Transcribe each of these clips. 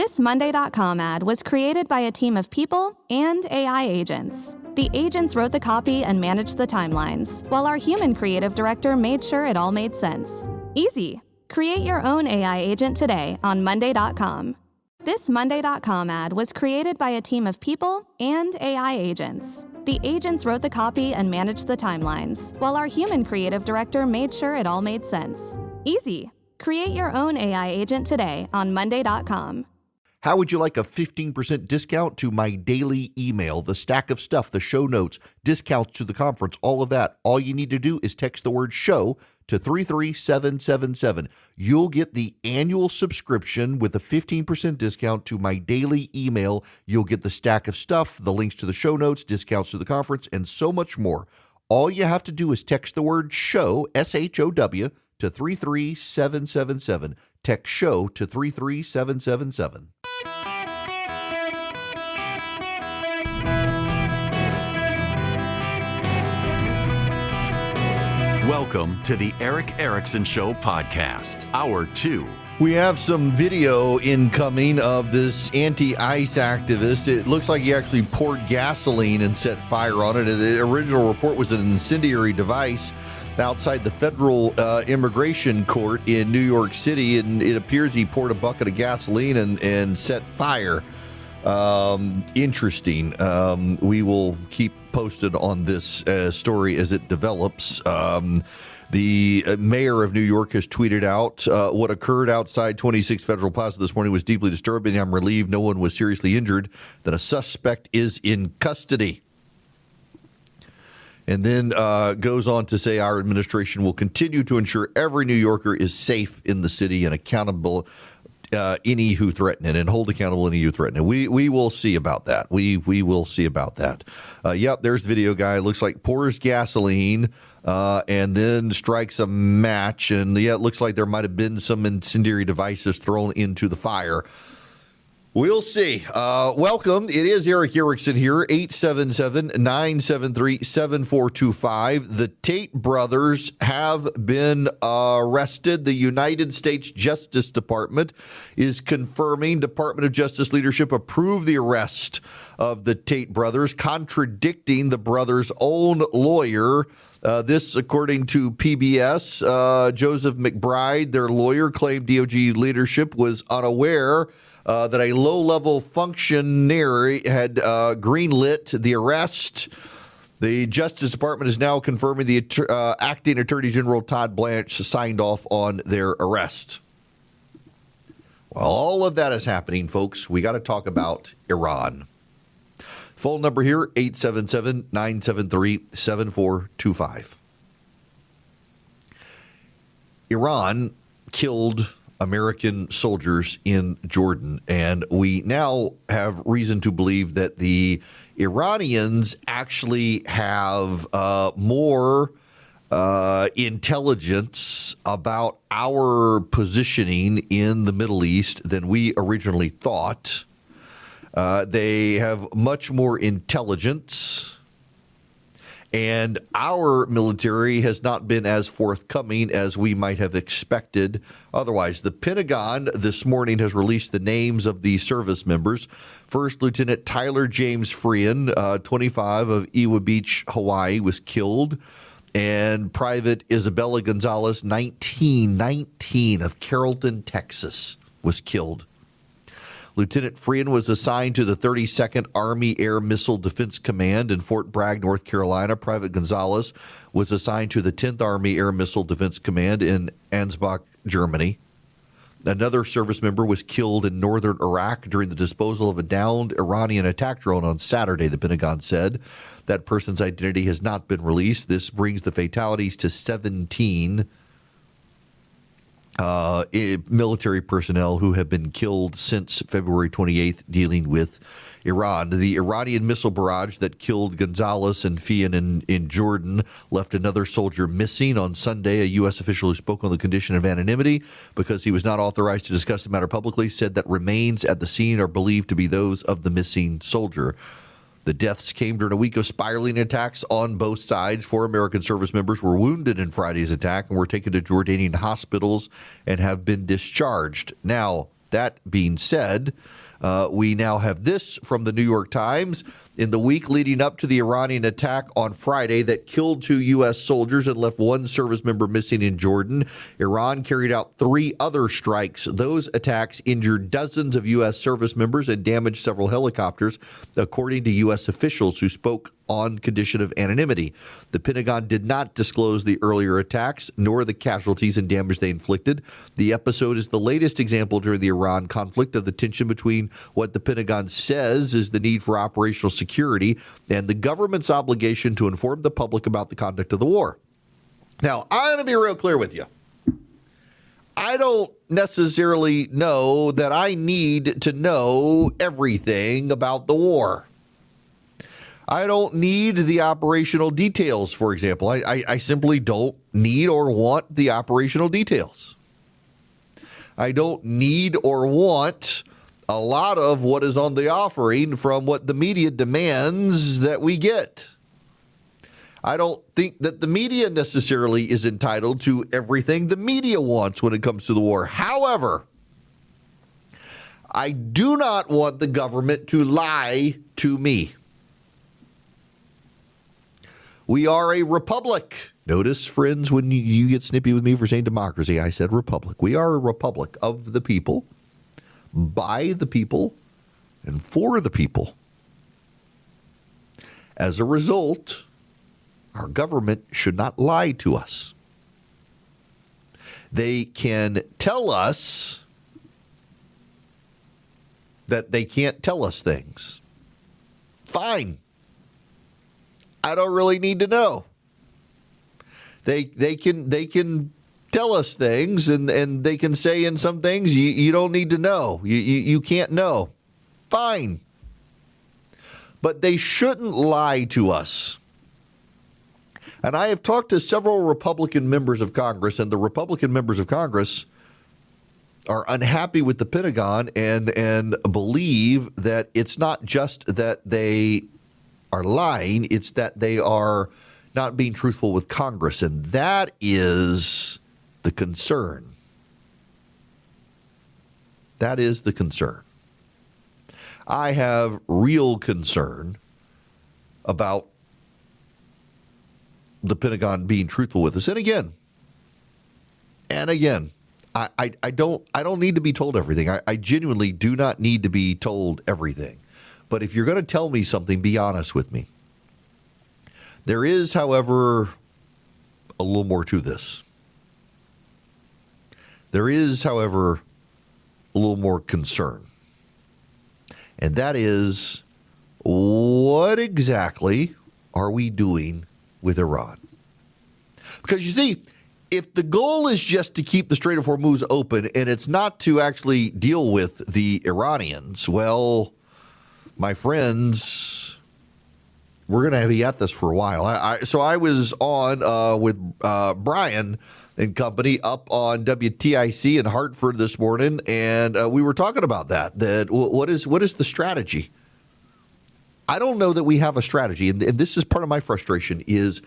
This Monday.com ad was created by a team of people and AI agents. The agents wrote the copy and managed the timelines, while our human creative director made sure it all made sense. Easy. Create your own AI agent today on Monday.com. This Monday.com ad was created by a team of people and AI agents. The agents wrote the copy and managed the timelines, while our human creative director made sure it all made sense. Easy. Create your own AI agent today on Monday.com. How would you like a 15% discount to my daily email, the stack of stuff, the show notes, discounts to the conference, all of that? All you need to do is text the word show to 33777. You'll get the annual subscription with a 15% discount to my daily email. You'll get the stack of stuff, the links to the show notes, discounts to the conference, and so much more. All you have to do is text the word show, SHOW, to 33777. Text show to 33777. Welcome to the Erick Erickson Show podcast, Hour 2. We have some video incoming of this anti-ICE activist. It looks like he actually poured gasoline and set fire on it. The original report was an incendiary device outside the federal immigration court in New York City, and it appears he poured a bucket of gasoline and set fire. Interesting. We will keep posted on this story as it develops. The mayor of New York has tweeted out what occurred outside 26 Federal Plaza this morning was deeply disturbing. I'm relieved no one was seriously injured, that a suspect is in custody. And then goes on to say our administration will continue to ensure every New Yorker is safe in the city and accountable any who threaten it, and hold accountable any who threaten it. We will see about that. We will see about that. Yep, there's the video guy. Looks like pours gasoline and then strikes a match. And yeah, it looks like there might have been some incendiary devices thrown into the fire. We'll see. Welcome. It is Erick Erickson here, 877-973-7425. The Tate brothers have been arrested. The United States Justice Department is confirming Department of Justice leadership approved the arrest of the Tate brothers, contradicting the brothers' own lawyer. This, according to PBS, Joseph McBride, their lawyer, claimed DOJ leadership was unaware that a low-level functionary had greenlit the arrest. The Justice Department is now confirming the acting Attorney General Todd Blanche signed off on their arrest. While all of that is happening, folks, we got to talk about Iran. Phone number here, 877-973-7425. Iran killed American soldiers in Jordan, and we now have reason to believe that the Iranians actually have more intelligence about our positioning in the Middle East than we originally thought. They have much more intelligence, and our military has not been as forthcoming as we might have expected otherwise. The Pentagon this morning has released the names of the service members. First Lieutenant Tyler James Frean, 25, of Iwa Beach, Hawaii, was killed. And Private Isabella Gonzalez, 19 of Carrollton, Texas, was killed. Lieutenant Frean was assigned to the 32nd Army Air Missile Defense Command in Fort Bragg, North Carolina. Private Gonzalez was assigned to the 10th Army Air Missile Defense Command in Ansbach, Germany. Another service member was killed in northern Iraq during the disposal of a downed Iranian attack drone on Saturday, the Pentagon said. That person's identity has not been released. This brings the fatalities to 17 military personnel who have been killed since February 28th dealing with Iran. The Iranian missile barrage that killed Gonzalez and Fian in Jordan left another soldier missing on Sunday. A U.S. official who spoke on the condition of anonymity because he was not authorized to discuss the matter publicly said that remains at the scene are believed to be those of the missing soldier. The deaths came during a week of spiraling attacks on both sides. 4 American service members were wounded in Friday's attack and were taken to Jordanian hospitals and have been discharged. Now, That being said, we now have this from the New York Times. In the week leading up to the Iranian attack on Friday that killed 2 U.S. soldiers and left 1 service member missing in Jordan, Iran carried out 3 other strikes. Those attacks injured dozens of U.S. service members and damaged several helicopters, according to U.S. officials who spoke on condition of anonymity. The Pentagon did not disclose the earlier attacks nor the casualties and damage they inflicted. The episode is the latest example during the Iran conflict of the tension between what the Pentagon says is the need for operational security and the government's obligation to inform the public about the conduct of the war. Now, I'm going to be real clear with you. I don't necessarily know that I need to know everything about the war. I don't need the operational details, for example. I simply don't need or want the operational details. I don't need or want a lot of what is on the offering from what the media demands that we get. I don't think that the media necessarily is entitled to everything the media wants when it comes to the war. However, I do not want the government to lie to me. We are a republic. Notice, friends, when you get snippy with me for saying democracy, I said republic. We are a republic of the people, by the people, and for the people. As a result, our government should not lie to us. They can tell us that they can't tell us things. Fine. I don't really need to know. They can tell us things and they can say in some things you don't need to know. You can't know. Fine. But they shouldn't lie to us. And I have talked to several Republican members of Congress, and the Republican members of Congress are unhappy with the Pentagon and believe that it's not just that they are lying, it's that they are not being truthful with Congress. And that is the concern. That is the concern. I have real concern about the Pentagon being truthful with us. And again, I don't need to be told everything. I genuinely do not need to be told everything. But if you're going to tell me something, be honest with me. There is, however, a little more to this. There is, however, a little more concern. And that is, what exactly are we doing with Iran? Because you see, if the goal is just to keep the Strait of Hormuz open and it's not to actually deal with the Iranians, well, my friends, we're going to be at this for a while. So I was on with Brian and company up on WTIC in Hartford this morning, and we were talking about that what is the strategy? I don't know that we have a strategy, and this is part of my frustration is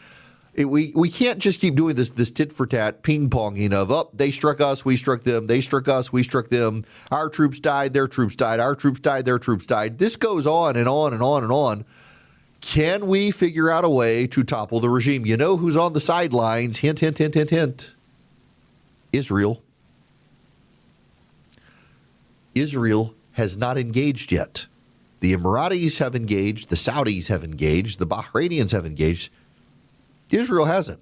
we can't just keep doing this tit for tat ping ponging of they struck us, we struck them, they struck us, we struck them, our troops died, their troops died, our troops died, their troops died. This goes on and on and on and on. Can we figure out a way to topple the regime? You know who's on the sidelines? Hint, hint, hint, hint, hint. Israel. Israel has not engaged yet. The Emiratis have engaged, the Saudis have engaged, the Bahrainians have engaged. Israel hasn't.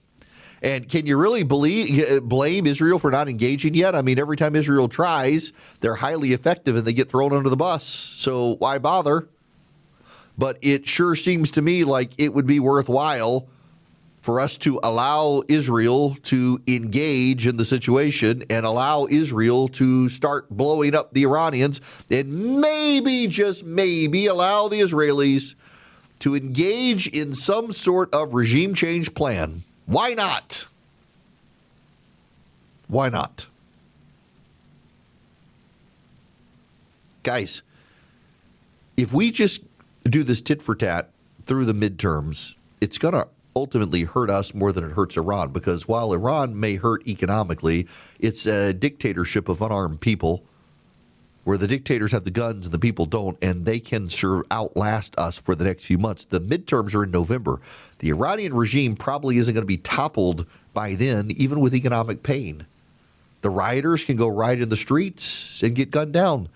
And can you really blame Israel for not engaging yet? I mean, every time Israel tries, they're highly effective and they get thrown under the bus. So why bother? But it sure seems to me like it would be worthwhile for us to allow Israel to engage in the situation and allow Israel to start blowing up the Iranians and maybe, just maybe, allow the Israelis to engage in some sort of regime change plan. Why not? Why not? Guys, if we just do this tit for tat through the midterms, it's going to ultimately hurt us more than it hurts Iran, because while Iran may hurt economically, it's a dictatorship of unarmed people where the dictators have the guns and the people don't, and they can outlast us for the next few months. The midterms are in November. The Iranian regime probably isn't going to be toppled by then, even with economic pain. The rioters can go riot in the streets and get gunned down.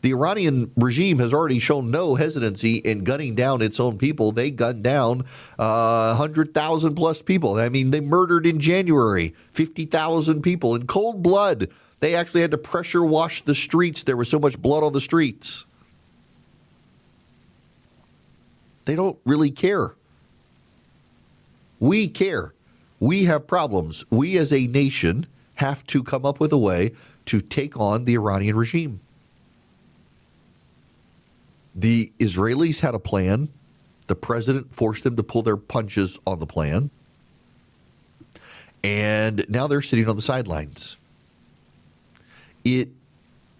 The Iranian regime has already shown no hesitancy in gunning down its own people. They gunned down 100,000 plus people. I mean, they murdered in January 50,000 people in cold blood. They actually had to pressure wash the streets. There was so much blood on the streets. They don't really care. We care. We have problems. We as a nation have to come up with a way to take on the Iranian regime. The Israelis had a plan. The president forced them to pull their punches on the plan. And now they're sitting on the sidelines. It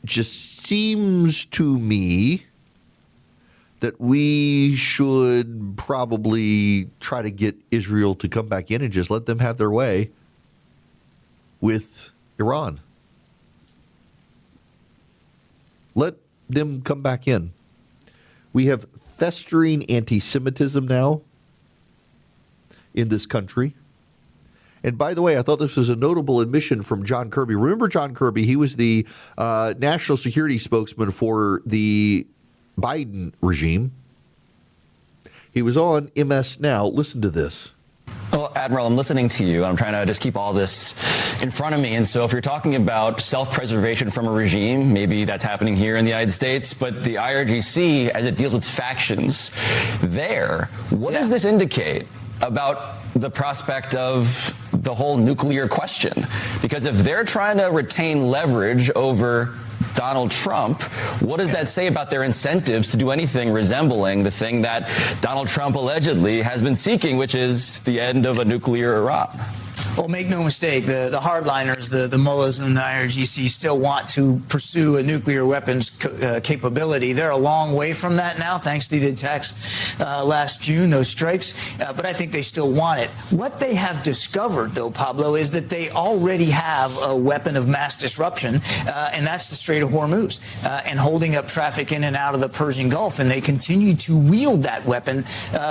just seems to me that we should probably try to get Israel to come back in and just let them have their way with Iran. Let them come back in. We have festering anti-Semitism now in this country. And by the way, I thought this was a notable admission from John Kirby. Remember John Kirby? He was the national security spokesman for the Biden regime. He was on MS Now. Listen to this. Well, Admiral, I'm listening to you. I'm trying to just keep all this in front of me. And so if you're talking about self-preservation from a regime, maybe that's happening here in the United States. But the IRGC, as it deals with factions there, what does this indicate about the prospect of the whole nuclear question? Because if they're trying to retain leverage over Donald Trump, what does that say about their incentives to do anything resembling the thing that Donald Trump allegedly has been seeking, which is the end of a nuclear Iran? Well, make no mistake, the hardliners, the mullahs and the IRGC still want to pursue a nuclear weapons capability. They're a long way from that now, thanks to the attacks last June, those strikes. But I think they still want it. What they have discovered, though, Pablo, is that they already have a weapon of mass disruption, and that's the Strait of Hormuz, and holding up traffic in and out of the Persian Gulf. And they continue to wield that weapon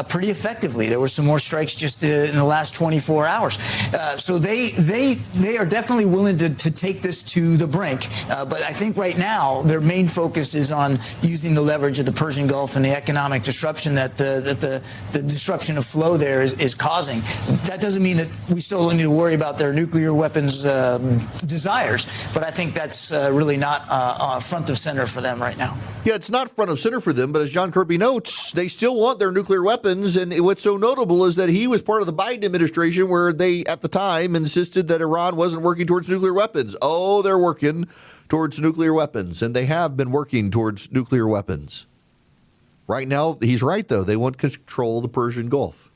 pretty effectively. There were some more strikes just in the last 24 hours. So they are definitely willing to take this to the brink. But I think right now their main focus is on using the leverage of the Persian Gulf and the economic disruption that the disruption of flow there is causing. That doesn't mean that we still don't need to worry about their nuclear weapons desires. But I think that's really not front of center for them right now. Yeah, it's not front of center for them. But as John Kirby notes, they still want their nuclear weapons. And what's so notable is that he was part of the Biden administration where they, at the time, insisted that Iran wasn't working towards nuclear weapons. Oh, they're working towards nuclear weapons, and they have been working towards nuclear weapons. Right now, he's right, though. They want to control the Persian Gulf,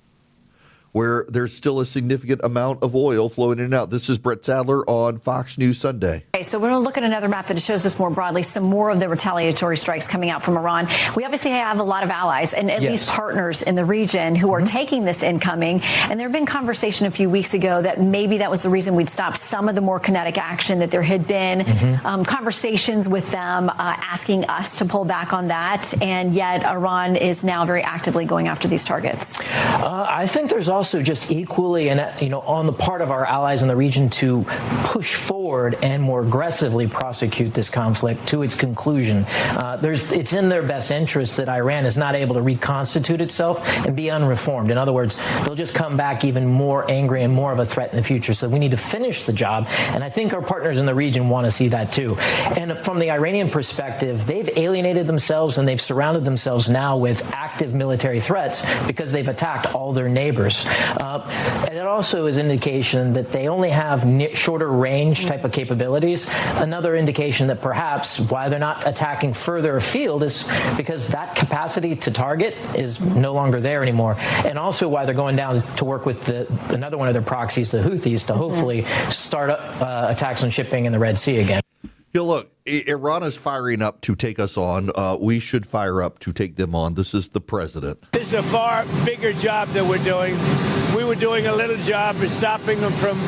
where there's still a significant amount of oil flowing in and out. This is Brett Sadler on Fox News Sunday. Okay, so we're going to look at another map that shows us more broadly some more of the retaliatory strikes coming out from Iran. We obviously have a lot of allies and at least partners in the region who are taking this incoming. And there had been conversation a few weeks ago that maybe that was the reason we'd stop some of the more kinetic action, that there had been conversations with them asking us to pull back on that. And yet Iran is now very actively going after these targets. I think there's also just equally, on the part of our allies in the region to push forward and more aggressively prosecute this conflict to its conclusion. It's in their best interest that Iran is not able to reconstitute itself and be unreformed. In other words, they'll just come back even more angry and more of a threat in the future. So we need to finish the job. And I think our partners in the region want to see that too. And from the Iranian perspective, they've alienated themselves and they've surrounded themselves now with active military threats because they've attacked all their neighbors. And it also is indication that they only have shorter range type of capabilities. Another indication that perhaps why they're not attacking further afield is because that capacity to target is no longer there anymore. And also why they're going down to work with another one of their proxies, the Houthis, to hopefully start attacks on shipping in the Red Sea again. Yeah, look, Iran is firing up to take us on. We should fire up to take them on. This is the president. This is a far bigger job that we're doing. We were doing a little job of stopping them from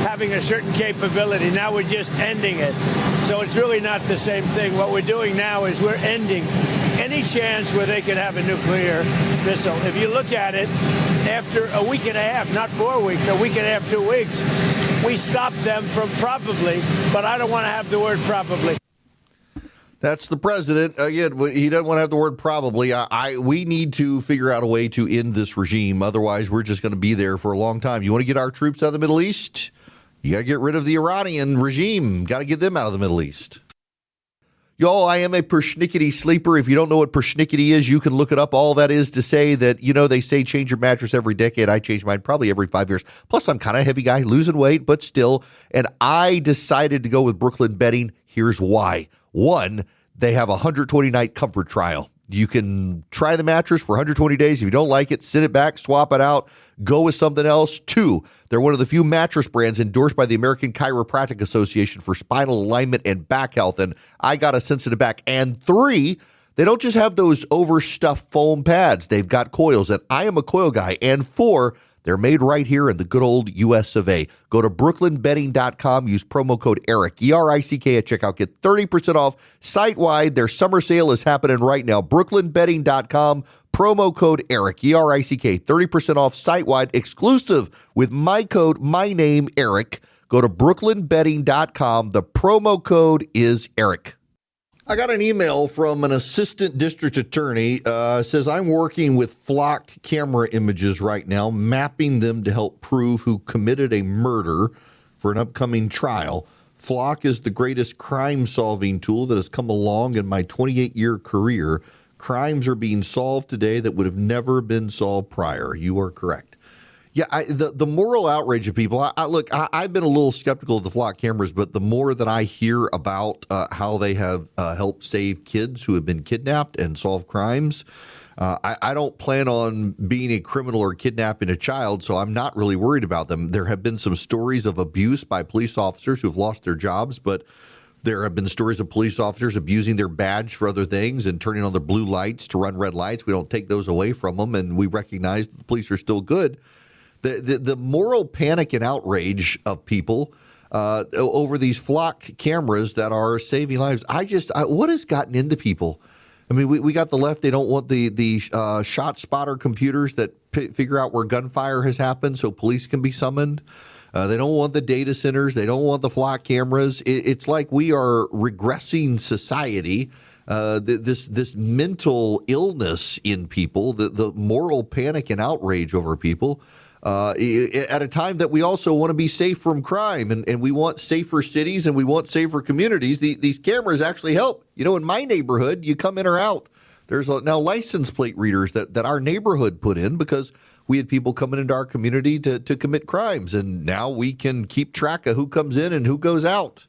having a certain capability. Now we're just ending it. So it's really not the same thing. What we're doing now is we're ending any chance where they could have a nuclear missile. If you look at it, after a week and a half, not 4 weeks, a week and a half, 2 weeks, we stopped them from probably, but I don't want to have the word probably. That's the president. Again, he doesn't want to have the word probably. We need to figure out a way to end this regime. Otherwise, we're just going to be there for a long time. You want to get our troops out of the Middle East? You got to get rid of the Iranian regime. Got to get them out of the Middle East. Y'all, I am a persnickety sleeper. If you don't know what persnickety is, you can look it up. All that is to say that, they say change your mattress every decade. I change mine probably every 5 years. Plus, I'm kind of a heavy guy, losing weight, but still. And I decided to go with Brooklyn Bedding. Here's why. One, they have a 120-night comfort trial. You can try the mattress for 120 days. If you don't like it, send it back, swap it out, go with something else. Two, they're one of the few mattress brands endorsed by the American Chiropractic Association for spinal alignment and back health, and I got a sensitive back. And three, they don't just have those overstuffed foam pads. They've got coils, and I am a coil guy. And four, they're made right here in the good old U.S. of A. Go to brooklynbedding.com. Use promo code Erick, E-R-I-C-K at checkout. Get 30% off site-wide. Their summer sale is happening right now. brooklynbedding.com. Promo code Erick, E-R-I-C-K. 30% off site-wide, exclusive with my code, my name, Erick. Go to brooklynbedding.com. The promo code is Erick. I got an email from an assistant district attorney. Says, I'm working with flock camera images right now, mapping them to help prove who committed a murder for an upcoming trial. Flock is the greatest crime-solving tool that has come along in my 28-year career. Crimes are being solved today that would have never been solved prior. You are correct. Yeah, the moral outrage of people. I've been a little skeptical of the flock cameras, but the more that I hear about how they have helped save kids who have been kidnapped and solve crimes, I don't plan on being a criminal or kidnapping a child, so I'm not really worried about them. There have been some stories of abuse by police officers who have lost their jobs, but there have been stories of police officers abusing their badge for other things and turning on their blue lights to run red lights. We don't take those away from them, and we recognize that the police are still good. The moral panic and outrage of people over these flock cameras that are saving lives. What has gotten into people? I mean, we got the left. They don't want the ShotSpotter computers that figure out where gunfire has happened so police can be summoned. They don't want the data centers. They don't want the flock cameras. It's like we are regressing society. This mental illness in people, the moral panic and outrage over people. At a time that we also want to be safe from crime and we want safer cities and we want safer communities. These cameras actually help. In my neighborhood, you come in or out. There's now license plate readers that our neighborhood put in because we had people coming into our community to commit crimes. And now we can keep track of who comes in and who goes out.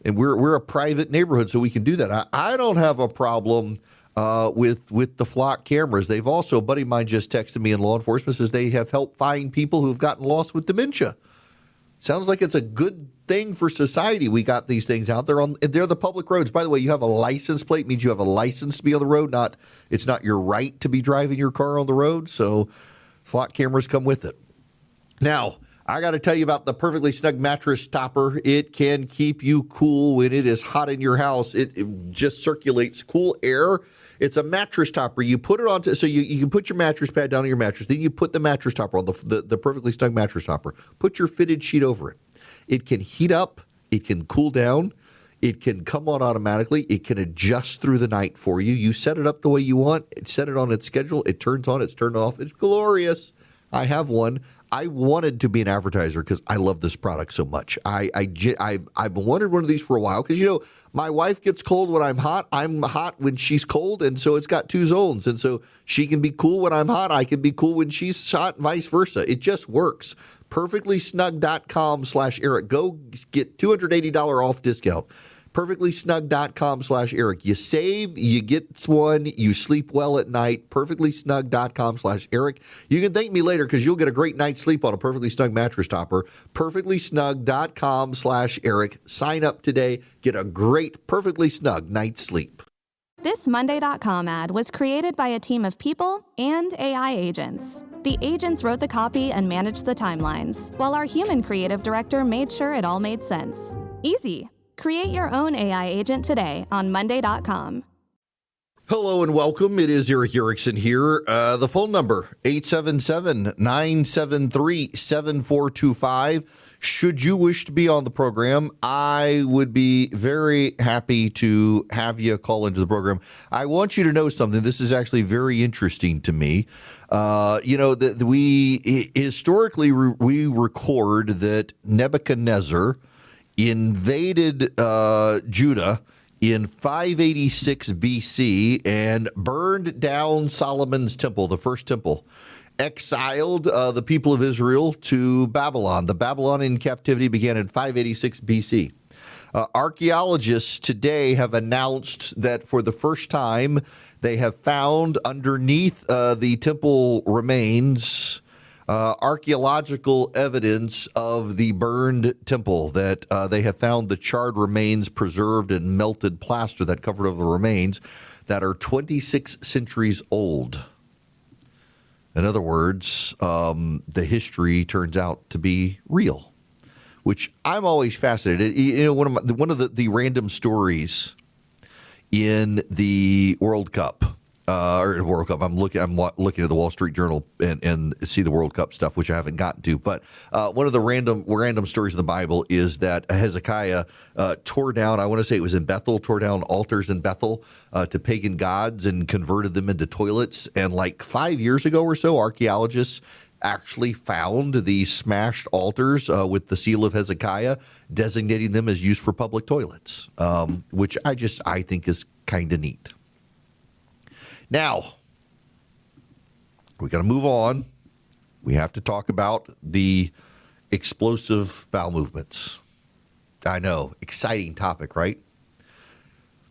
And we're a private neighborhood, so we can do that. I don't have a problem with the flock cameras. They've also, a buddy of mine just texted me in law enforcement, says they have helped find people who've gotten lost with dementia. Sounds like it's a good thing for society. We got these things out there they're the public roads. By the way, you have a license plate, means you have a license to be on the road. It's not your right to be driving your car on the road. So flock cameras come with it. Now, I got to tell you about the Perfectly Snug mattress topper. It can keep you cool when it is hot in your house. It just circulates cool air. It's a mattress topper. You put it on, so you can put your mattress pad down on your mattress. Then you put the mattress topper on, the Perfectly Snug mattress topper. Put your fitted sheet over it. It can heat up. It can cool down. It can come on automatically. It can adjust through the night for you. You set it up the way you want. Set it on its schedule. It turns on. It's turned off. It's glorious. I have one. I wanted to be an advertiser because I love this product so much. I've wanted one of these for a while because, my wife gets cold when I'm hot. I'm hot when she's cold, and so it's got two zones. And so she can be cool when I'm hot. I can be cool when she's hot, vice versa. It just works. Perfectlysnug.com/Erick. Go get $280 off discount. Perfectlysnug.com/Erick. You save, you get one, you sleep well at night. Perfectlysnug.com/Erick. You can thank me later because you'll get a great night's sleep on a Perfectly Snug mattress topper. Perfectlysnug.com/Erick. Sign up today. Get a great Perfectly Snug night's sleep. This Monday.com ad was created by a team of people and AI agents. The agents wrote the copy and managed the timelines, while our human creative director made sure it all made sense. Easy. Create your own AI agent today on Monday.com. Hello and welcome. It is Erick Erickson here. The phone number, 877-973-7425. Should you wish to be on the program, I would be very happy to have you call into the program. I want you to know something. This is actually very interesting to me. We historically record that Nebuchadnezzar invaded Judah in 586 BC and burned down Solomon's temple, the first temple, exiled the people of Israel to Babylon. The Babylonian captivity began in 586 BC. Archaeologists today have announced that for the first time, they have found underneath the temple remains archaeological evidence of the burned temple, that they have found the charred remains preserved in melted plaster that covered over the remains that are 26 centuries old. In other words, the history turns out to be real, which I'm always fascinated. You know, one of the random stories in the World Cup. I'm looking at the Wall Street Journal and see the World Cup stuff, which I haven't gotten to. But one of the random stories in the Bible is that Hezekiah tore down, I want to say it was in Bethel, tore down altars in Bethel to pagan gods and converted them into toilets. And like 5 years ago or so, archaeologists actually found the smashed altars with the seal of Hezekiah, designating them as used for public toilets, which I think is kind of neat. Now, we got to move on. We have to talk about the explosive bowel movements. I know, exciting topic, right?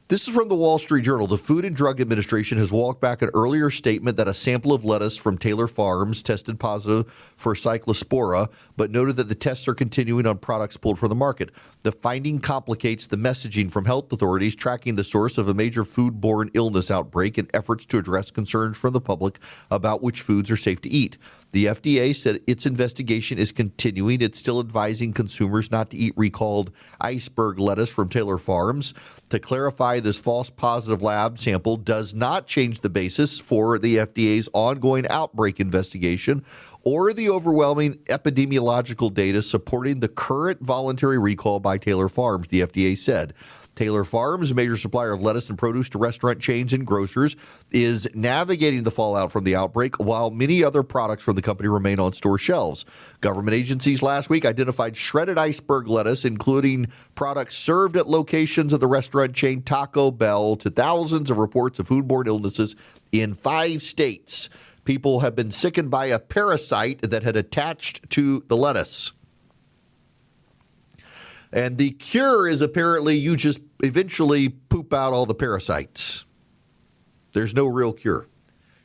This is from the Wall Street Journal. The Food and Drug Administration has walked back an earlier statement that a sample of lettuce from Taylor Farms tested positive for cyclospora, but noted that the tests are continuing on products pulled from the market. The finding complicates the messaging from health authorities tracking the source of a major foodborne illness outbreak and efforts to address concerns from the public about which foods are safe to eat. The FDA said its investigation is continuing. It's still advising consumers not to eat recalled iceberg lettuce from Taylor Farms. To clarify, this false positive lab sample does not change the basis for the FDA's ongoing outbreak investigation or the overwhelming epidemiological data supporting the current voluntary recall by Taylor Farms, the FDA said. Taylor Farms, a major supplier of lettuce and produce to restaurant chains and grocers, is navigating the fallout from the outbreak, while many other products from the company remain on store shelves. Government agencies last week identified shredded iceberg lettuce, including products served at locations of the restaurant chain Taco Bell, to thousands of reports of foodborne illnesses in 5 states. People have been sickened by a parasite that had attached to the lettuce. And the cure is apparently you just eventually poop out all the parasites. There's no real cure.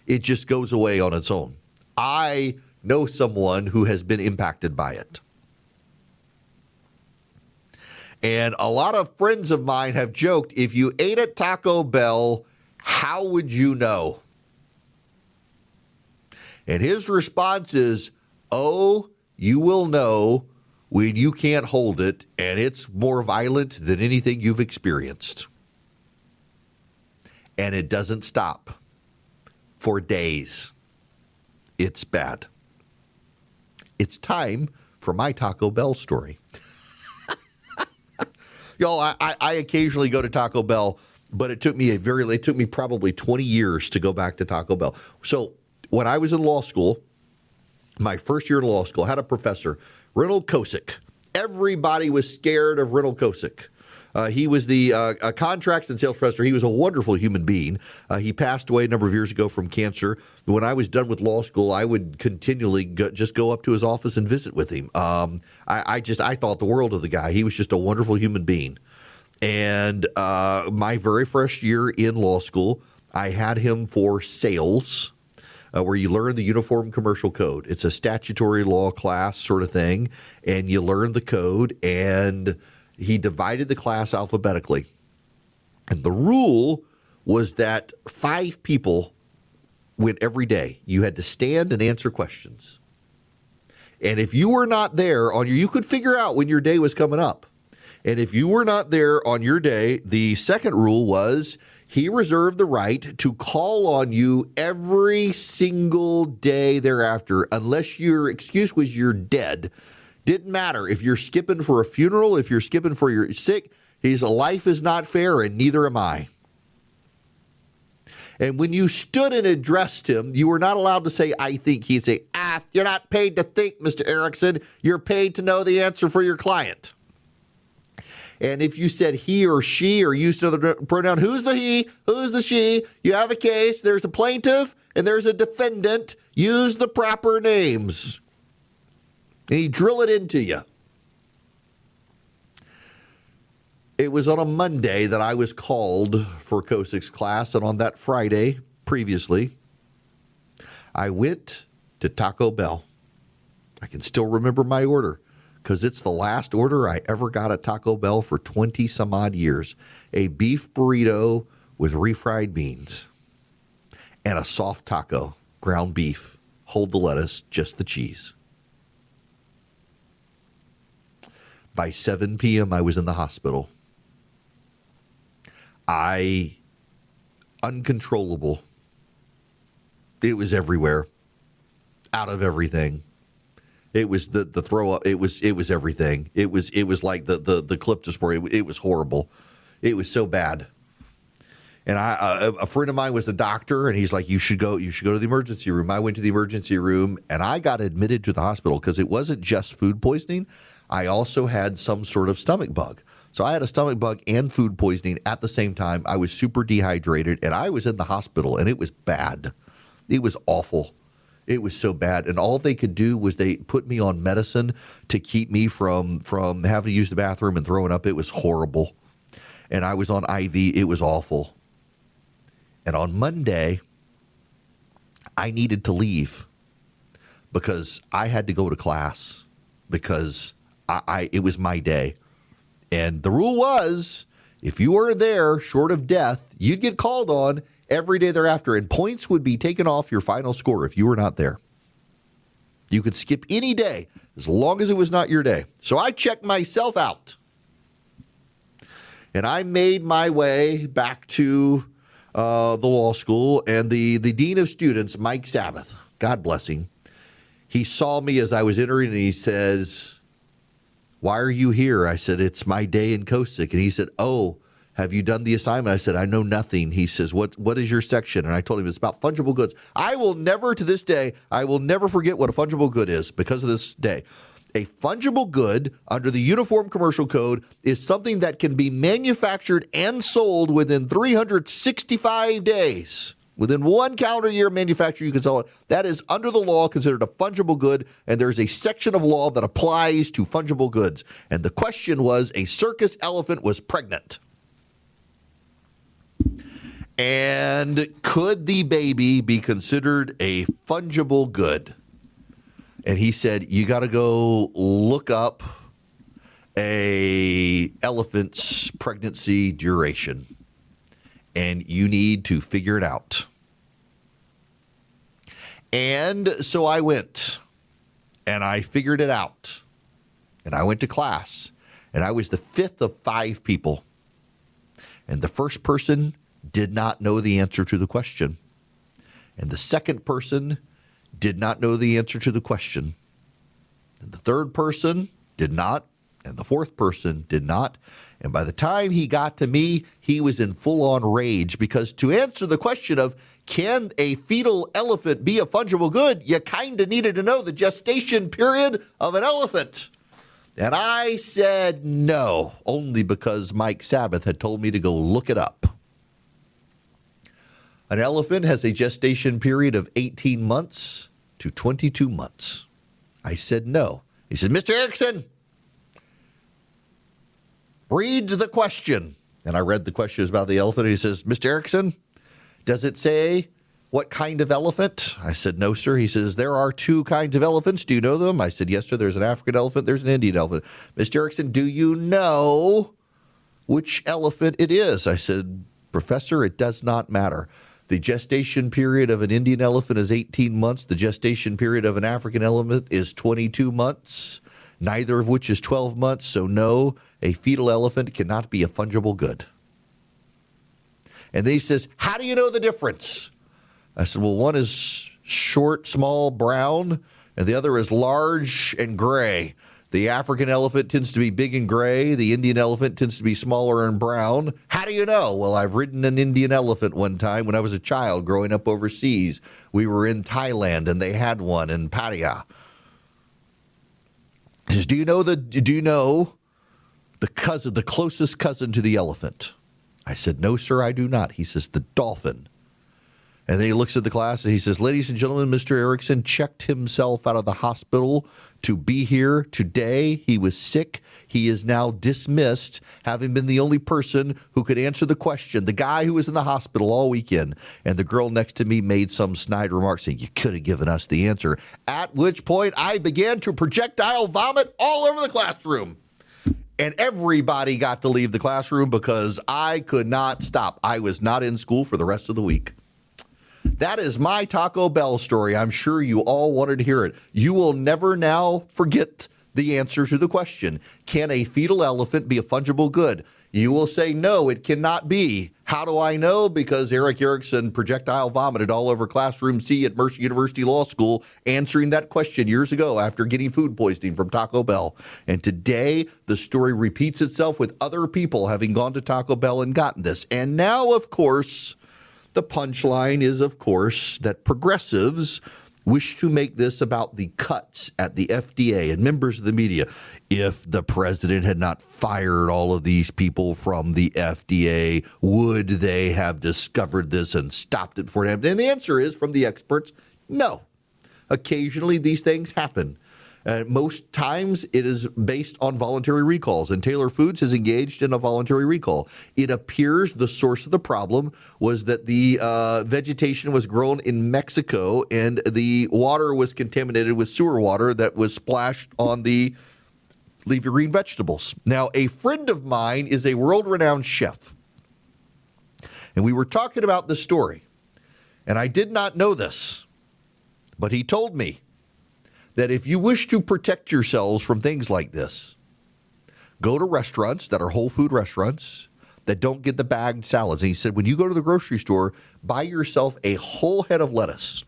It just goes away on its own. I know someone who has been impacted by it. And a lot of friends of mine have joked, if you ate at Taco Bell, how would you know? And his response is, oh, you will know when you can't hold it, and it's more violent than anything you've experienced. And it doesn't stop for days. It's bad. It's time for my Taco Bell story. Y'all, I occasionally go to Taco Bell, but it took me probably 20 years to go back to Taco Bell. So when I was in law school, my first year in law school, I had a professor, Reynold Kosick. Everybody was scared of Reynold Kosick. He was the contracts and sales professor. He was a wonderful human being. He passed away a number of years ago from cancer. When I was done with law school, I would continually go up to his office and visit with him. I thought the world of the guy. He was just a wonderful human being. And my very first year in law school, I had him for sales, where you learn the Uniform Commercial Code. It's a statutory law class sort of thing, and you learn the code, and he divided the class alphabetically. And the rule was that 5 people went every day. You had to stand and answer questions. And if you were not there you could figure out when your day was coming up. And if you were not there on your day, the second rule was he reserved the right to call on you every single day thereafter, unless your excuse was you're dead. Didn't matter if you're skipping for a funeral, if you're skipping for your sick. He's life is not fair, and neither am I. And when you stood and addressed him, you were not allowed to say, I think. He'd say, you're not paid to think, Mr. Erickson. You're paid to know the answer for your client. And if you said he or she or used another pronoun, who's the he, who's the she, you have a case, there's a plaintiff, and there's a defendant, use the proper names. And he'd drill it into you. It was on a Monday that I was called for Kosik's class, and on that Friday previously, I went to Taco Bell. I can still remember my order because it's the last order I ever got at Taco Bell for 20 some odd years. A beef burrito with refried beans and a soft taco, ground beef, hold the lettuce, just the cheese. By 7 p.m., I was in the hospital. Uncontrollable. It was everywhere, out of everything. It was the throw up. It was everything. It was like the clip to spore. It was horrible. It was so bad. And a friend of mine was a doctor, and he's like, you should go to the emergency room. I went to the emergency room, and I got admitted to the hospital because it wasn't just food poisoning. I also had some sort of stomach bug. So I had a stomach bug and food poisoning at the same time. I was super dehydrated, and I was in the hospital, and it was bad. It was awful. It was so bad. And all they could do was they put me on medicine to keep me from having to use the bathroom and throwing up. It was horrible. And I was on IV. It was awful. And on Monday, I needed to leave because I had to go to class because it was my day. And the rule was, if you were there short of death, you'd get called on every day thereafter, and points would be taken off your final score if you were not there. You could skip any day as long as it was not your day. So I checked myself out. And I made my way back to the law school, and the dean of students, Mike Sabbath, God bless him, he saw me as I was entering, and he says, why are you here? I said, it's my day in Kosik. And he said, oh, have you done the assignment? I said, I know nothing. He says, what is your section? And I told him it's about fungible goods. I will never forget what a fungible good is because of this day. A fungible good under the Uniform Commercial Code is something that can be manufactured and sold within 365 days. Within one calendar year manufacture, you can sell it. That is under the law considered a fungible good, and there's a section of law that applies to fungible goods. And the question was, a circus elephant was pregnant. And could the baby be considered a fungible good? And he said, you got to go look up a elephant's pregnancy duration, and you need to figure it out. And so I went, and I figured it out, and I went to class, and I was the fifth of 5 people. And the first person did not know the answer to the question. And the second person did not know the answer to the question. And the third person did not. And the fourth person did not. And by the time he got to me, he was in full-on rage because to answer the question of can a fetal elephant be a fungible good, you kind of needed to know the gestation period of an elephant. And I said no, only because Mike Sabbath had told me to go look it up. An elephant has a gestation period of 18 months to 22 months. I said no. He said, Mr. Erickson, read the question. And I read the question about the elephant. He says, Mr. Erickson, does it say what kind of elephant? I said, no, sir. He says, there are 2 kinds of elephants. Do you know them? I said, yes, sir. There's an African elephant. There's an Indian elephant. Mr. Erickson, do you know which elephant it is? I said, Professor, it does not matter. The gestation period of an Indian elephant is 18 months. The gestation period of an African elephant is 22 months, neither of which is 12 months. So no, a fetal elephant cannot be a fungible good. And then he says, how do you know the difference? I said, well, one is short, small, brown, and the other is large and gray. The African elephant tends to be big and gray. The Indian elephant tends to be smaller and brown. How do you know? Well, I've ridden an Indian elephant one time when I was a child growing up overseas. We were in Thailand, and they had one in Pattaya. He says, do you know the closest cousin to the elephant? I said, no, sir, I do not. He says, the dolphin. And then he looks at the class and he says, ladies and gentlemen, Mr. Erickson checked himself out of the hospital to be here today. He was sick. He is now dismissed, having been the only person who could answer the question, the guy who was in the hospital all weekend. And the girl next to me made some snide remark saying, you could have given us the answer. At which point I began to projectile vomit all over the classroom. And everybody got to leave the classroom because I could not stop. I was not in school for the rest of the week. That is my Taco Bell story. I'm sure you all wanted to hear it. You will never now forget the answer to the question. Can a fetal elephant be a fungible good? You will say, no, it cannot be. How do I know? Because Erick Erickson projectile vomited all over classroom C at Mercer University Law School, answering that question years ago after getting food poisoning from Taco Bell. And today, the story repeats itself with other people having gone to Taco Bell and gotten this. And now, of course, the punchline is, of course, that progressives wish to make this about the cuts at the FDA and members of the media. If the president had not fired all of these people from the FDA, would they have discovered this and stopped it before it happened? And the answer is, from the experts, no. Occasionally, these things happen. Most times it is based on voluntary recalls, and Taylor Foods has engaged in a voluntary recall. It appears the source of the problem was that the vegetation was grown in Mexico, and the water was contaminated with sewer water that was splashed on the leafy green vegetables. Now, a friend of mine is a world-renowned chef, and we were talking about this story, and I did not know this, but he told me that if you wish to protect yourselves from things like this, go to restaurants that are whole food restaurants that don't get the bagged salads. And he said, when you go to the grocery store, buy yourself a whole head of lettuce,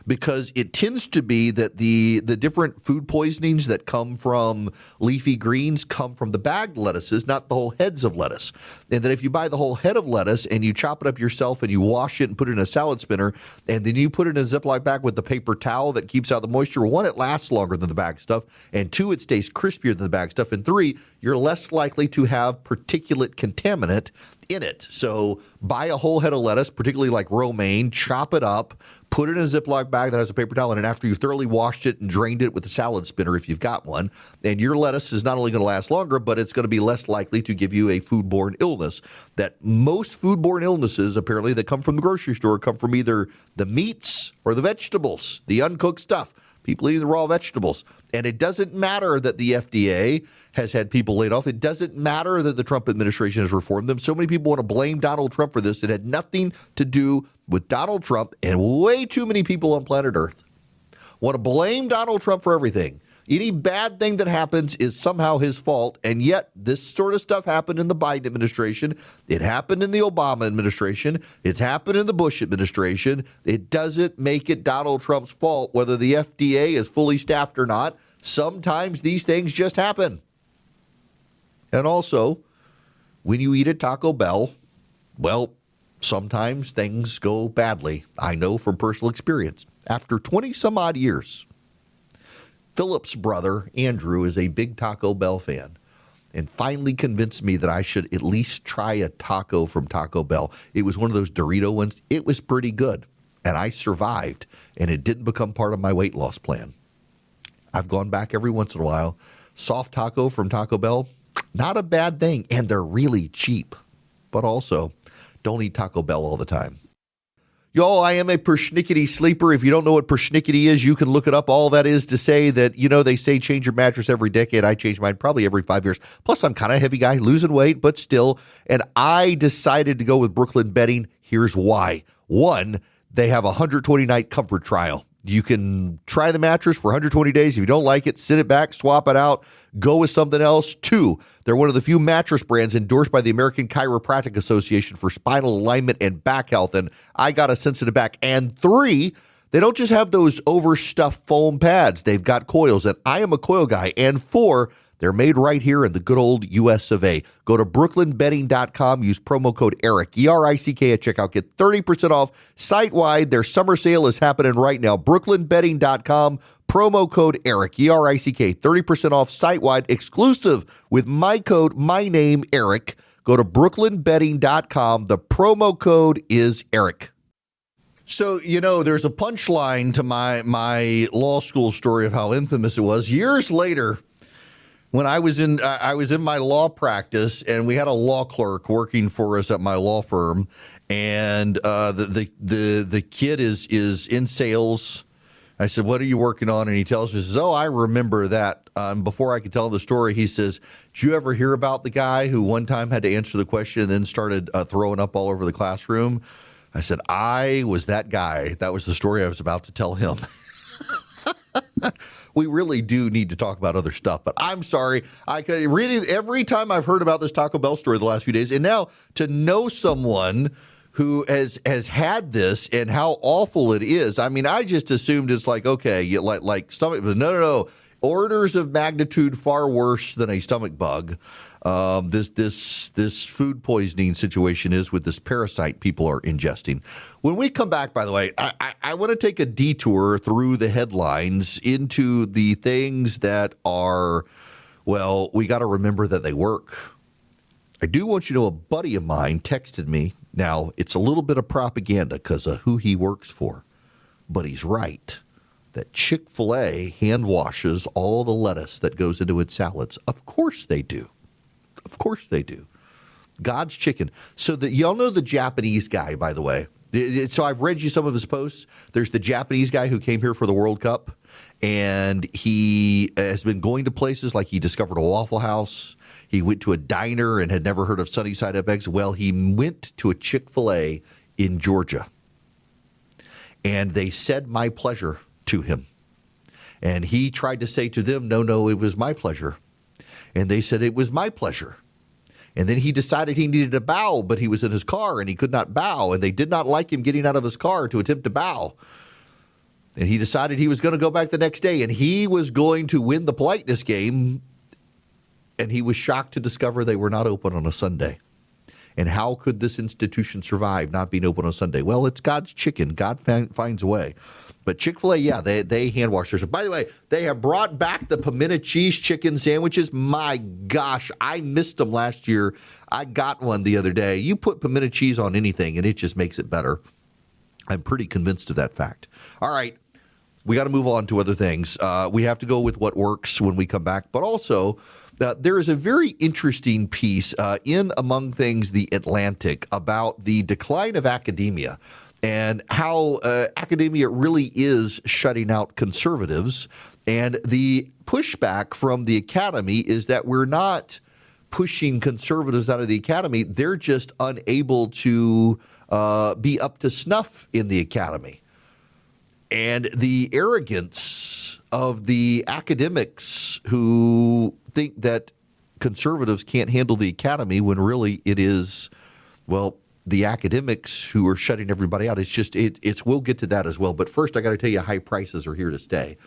because it tends to be that the different food poisonings that come from leafy greens come from the bagged lettuces, not the whole heads of lettuce. And that if you buy the whole head of lettuce and you chop it up yourself and you wash it and put it in a salad spinner, and then you put it in a Ziploc bag with the paper towel that keeps out the moisture, one, it lasts longer than the bag stuff, and two, it stays crispier than the bag stuff, and three, you're less likely to have particulate contaminant in it. So buy a whole head of lettuce, particularly like romaine, chop it up, put it in a Ziploc bag that has a paper towel in it, and after you've thoroughly washed it and drained it with a salad spinner, if you've got one, and your lettuce is not only going to last longer, but it's going to be less likely to give you a foodborne illness. That most foodborne illnesses, apparently, that come from the grocery store come from either the meats or the vegetables, the uncooked stuff. People eating the raw vegetables. And it doesn't matter that the FDA has had people laid off. It doesn't matter that the Trump administration has reformed them. So many people want to blame Donald Trump for this. It had nothing to do with Donald Trump, and way too many people on planet Earth want to blame Donald Trump for everything. Any bad thing that happens is somehow his fault, and yet this sort of stuff happened in the Biden administration. It happened in the Obama administration. It's happened in the Bush administration. It doesn't make it Donald Trump's fault whether the FDA is fully staffed or not. Sometimes these things just happen. And also, when you eat at Taco Bell, well, sometimes things go badly. I know from personal experience. After 20 some odd years, Philip's brother, Andrew, is a big Taco Bell fan and finally convinced me that I should at least try a taco from Taco Bell. It was one of those Dorito ones. It was pretty good, and I survived, and it didn't become part of my weight loss plan. I've gone back every once in a while. Soft taco from Taco Bell, not a bad thing, and they're really cheap. But also, don't eat Taco Bell all the time. Y'all, I am a persnickety sleeper. If you don't know what persnickety is, you can look it up. All that is to say that, they say change your mattress every decade. I change mine probably every 5 years. Plus, I'm kind of a heavy guy, losing weight, but still. And I decided to go with Brooklyn Bedding. Here's why. One, they have a 120-night comfort trial. You can try the mattress for 120 days. If you don't like it, send it back, swap it out, go with something else. Two, they're one of the few mattress brands endorsed by the American Chiropractic Association for spinal alignment and back health. And I got a sensitive back. And three, they don't just have those overstuffed foam pads. They've got coils, and I am a coil guy. And four, they're made right here in the good old U.S. of A. Go to brooklynbedding.com. Use promo code Erick, E-R-I-C-K at checkout. Get 30% off site-wide. Their summer sale is happening right now. brooklynbedding.com. Promo code Erick, E-R-I-C-K. 30% off site-wide, exclusive with my code, my name, Erick. Go to brooklynbedding.com. The promo code is Erick. So, there's a punchline to my law school story of how infamous it was. Years later, when I was in my law practice, and we had a law clerk working for us at my law firm, and the kid is in sales. I said, "What are you working on?" And he tells me, he says, "Oh, I remember that." Before I could tell the story, he says, "Did you ever hear about the guy who one time had to answer the question and then started throwing up all over the classroom?" I said, "I was that guy. That was the story I was about to tell him." We really do need to talk about other stuff, but I'm sorry. I could read every time I've heard about this Taco Bell story the last few days, and now to know someone who has had this and how awful it is. I mean, I just assumed it's like, okay, like stomach. No. Orders of magnitude far worse than a stomach bug. This food poisoning situation is with this parasite people are ingesting. When we come back, by the way, I want to take a detour through the headlines into the things that are, well, we got to remember that they work. I do want you to know a buddy of mine texted me. Now, it's a little bit of propaganda because of who he works for, but he's right. That Chick-fil-A hand washes all the lettuce that goes into its salads. Of course they do. Of course they do. God's chicken. So y'all know the Japanese guy, by the way. So I've read you some of his posts. There's the Japanese guy who came here for the World Cup, and he has been going to places like he discovered a Waffle House. He went to a diner and had never heard of Sunny Side Up eggs. Well, he went to a Chick-fil-A in Georgia, and they said, "My pleasure," to him. And he tried to say to them, no, it was my pleasure. And they said, "It was my pleasure." And then he decided he needed to bow, but he was in his car and he could not bow. And they did not like him getting out of his car to attempt to bow. And he decided he was going to go back the next day and he was going to win the politeness game. And he was shocked to discover they were not open on a Sunday. And how could this institution survive not being open on Sunday? Well, it's God's chicken. God finds a way. But Chick-fil-A, yeah, they hand wash theirs. By the way, they have brought back the pimento cheese chicken sandwiches. My gosh, I missed them last year. I got one the other day. You put pimento cheese on anything, and it just makes it better. I'm pretty convinced of that fact. All right, we got to move on to other things. We have to go with what works when we come back. But also, there is a very interesting piece in Among Things, The Atlantic, about the decline of academia. And how academia really is shutting out conservatives. And the pushback from the academy is that we're not pushing conservatives out of the academy. They're just unable to be up to snuff in the academy. And the arrogance of the academics who think that conservatives can't handle the academy when really it is, well, the academics who are shutting everybody out. It's just, we'll get to that as well. But first, I got to tell you, high prices are here to stay.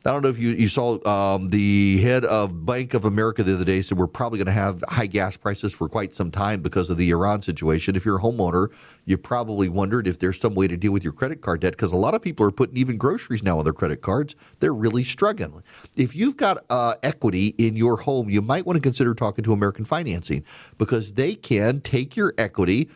I don't know if you saw the head of Bank of America the other day said we're probably going to have high gas prices for quite some time because of the Iran situation. If you're a homeowner, you probably wondered if there's some way to deal with your credit card debt because a lot of people are putting even groceries now on their credit cards. They're really struggling. If you've got equity in your home, you might want to consider talking to American Financing because they can take your equity,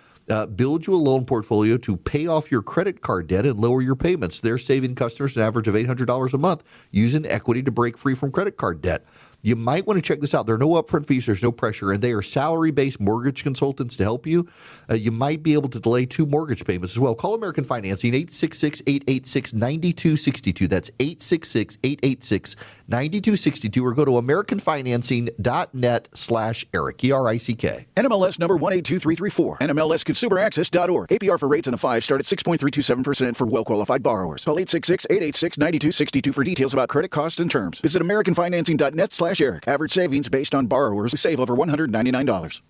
build you a loan portfolio to pay off your credit card debt and lower your payments. They're saving customers an average of $800 a month using equity to break free from credit card debt. You might want to check this out. There are no upfront fees. There's no pressure, and they are salary-based mortgage consultants to help you. You might be able to delay 2 mortgage payments as well. Call American Financing, 866-886-9262. That's 866-886-9262, or go to americanfinancing.net/Erick, E-R-I-C-K. NMLS number 182334. NMLS ConsumerAccess.org. APR for rates in the 5 start at 6.327% for well-qualified borrowers. Call 866-886-9262 for details about credit costs and terms. Visit AmericanFinancing.net/Erick. Average savings based on borrowers who save over $199.